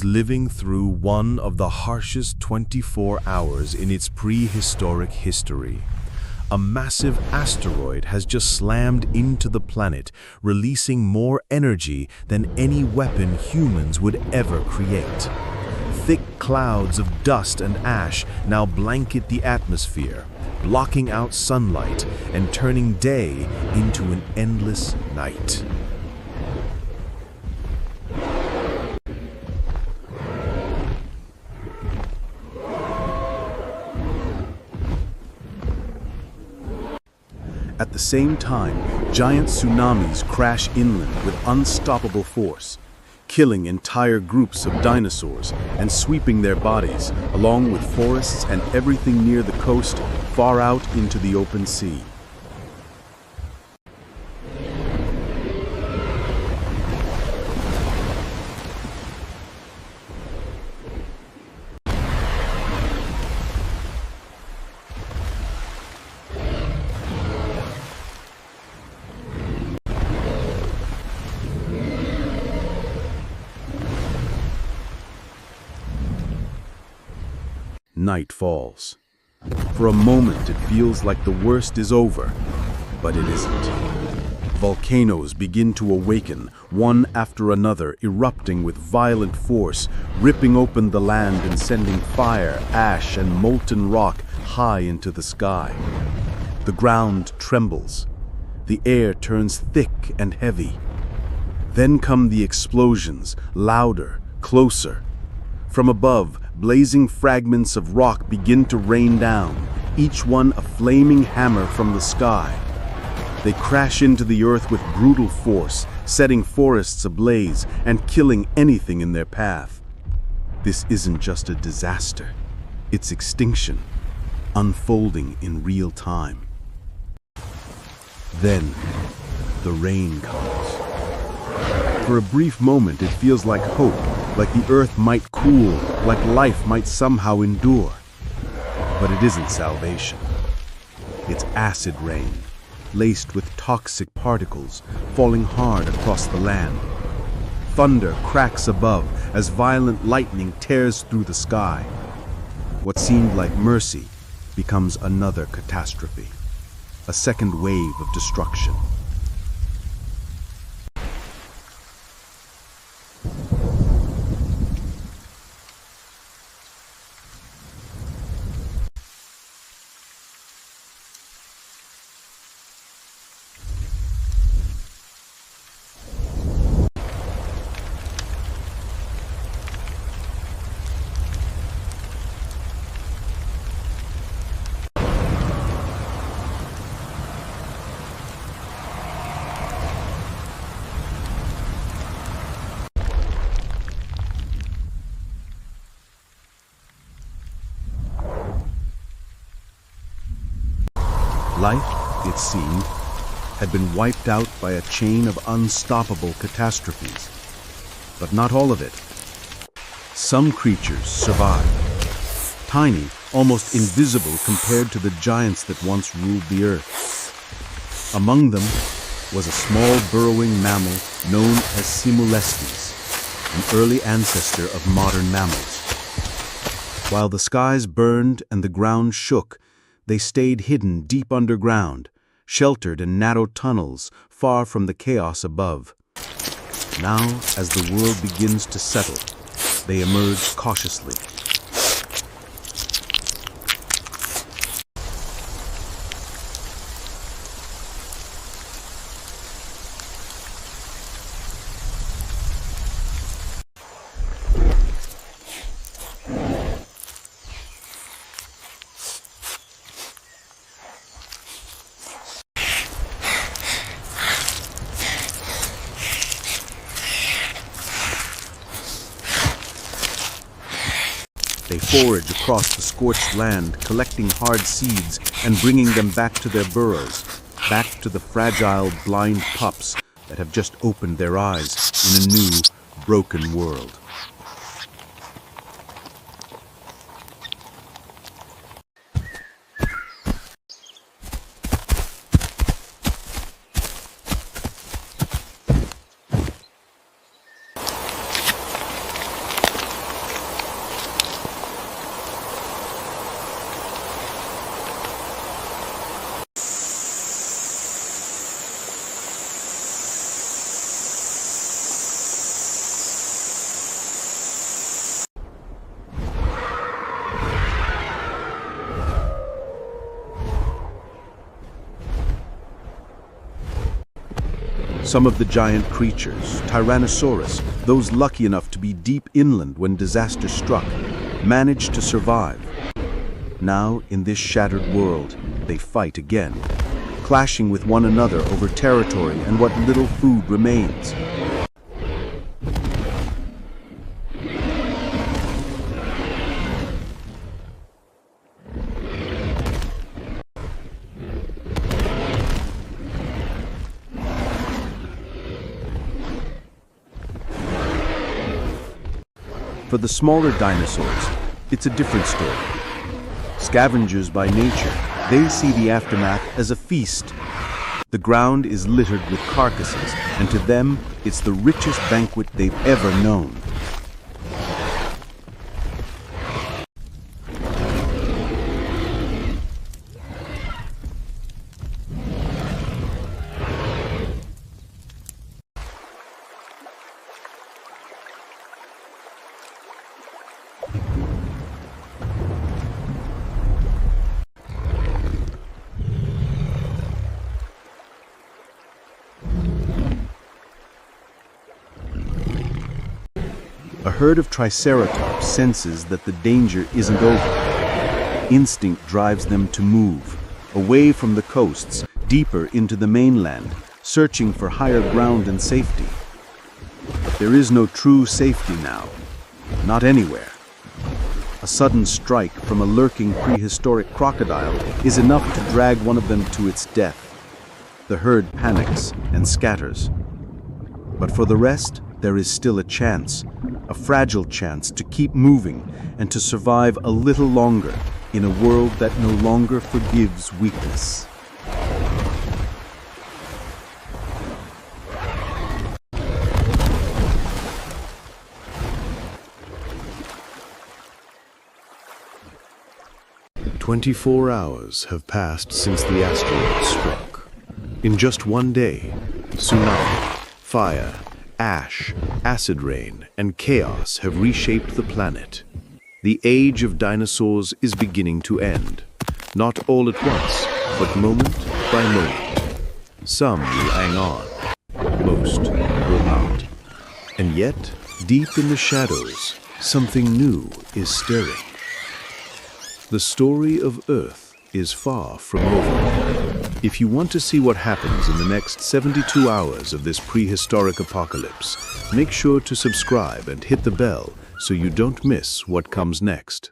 living through one of the harshest 24 hours in its prehistoric history. A massive asteroid has just slammed into the planet, releasing more energy than any weapon humans would ever create. Thick clouds of dust and ash now blanket the atmosphere, blocking out sunlight and turning day into an endless night. At the same time, giant tsunamis crash inland with unstoppable force, killing entire groups of dinosaurs and sweeping their bodies, along with forests and everything near the coast, far out into the open sea. Night falls. For a moment, it feels like the worst is over, but it isn't. Volcanoes begin to awaken, one after another, erupting with violent force, ripping open the land and sending fire, ash, and molten rock high into the sky. The ground trembles. The air turns thick and heavy. Then come the explosions, louder, closer. From above, blazing fragments of rock begin to rain down, each one a flaming hammer from the sky. They crash into the earth with brutal force, setting forests ablaze and killing anything in their path. This isn't just a disaster, it's extinction, unfolding in real time. Then, the rain comes. For a brief moment, it feels like hope, like the earth might cool, like life might somehow endure. But it isn't salvation. It's acid rain, laced with toxic particles, falling hard across the land. Thunder cracks above as violent lightning tears through the sky. What seemed like mercy becomes another catastrophe, a second wave of destruction. Life, it seemed, had been wiped out by a chain of unstoppable catastrophes. But not all of it. Some creatures survived. Tiny, almost invisible compared to the giants that once ruled the earth. Among them was a small burrowing mammal known as Cimolestes, an early ancestor of modern mammals. While the skies burned and the ground shook, they stayed hidden deep underground, sheltered in narrow tunnels far from the chaos above. Now, as the world begins to settle, they emerge cautiously. They forage across the scorched land, collecting hard seeds and bringing them back to their burrows, back to the fragile, blind pups that have just opened their eyes in a new, broken world. Some of the giant creatures, tyrannosaurus, those lucky enough to be deep inland when disaster struck, managed to survive. Now, in this shattered world, they fight again, clashing with one another over territory and what little food remains. For the smaller dinosaurs, it's a different story. Scavengers by nature, they see the aftermath as a feast. The ground is littered with carcasses, and to them, it's the richest banquet they've ever known. A herd of triceratops senses that the danger isn't over. Instinct drives them to move, away from the coasts, deeper into the mainland, searching for higher ground and safety. But there is no true safety now, not anywhere. A sudden strike from a lurking prehistoric crocodile is enough to drag one of them to its death. The herd panics and scatters. But for the rest, there is still a chance, a fragile chance to keep moving and to survive a little longer in a world that no longer forgives weakness. "24 hours have passed since the asteroid struck. In just one day, tsunami, fire, ash, acid rain, and chaos have reshaped the planet. The age of dinosaurs is beginning to end, not all at once, but moment by moment. Some will hang on, most will not. And yet, deep in the shadows, something new is stirring. The story of Earth is far from over. If you want to see what happens in the next 72 hours of this prehistoric apocalypse, make sure to subscribe and hit the bell so you don't miss what comes next.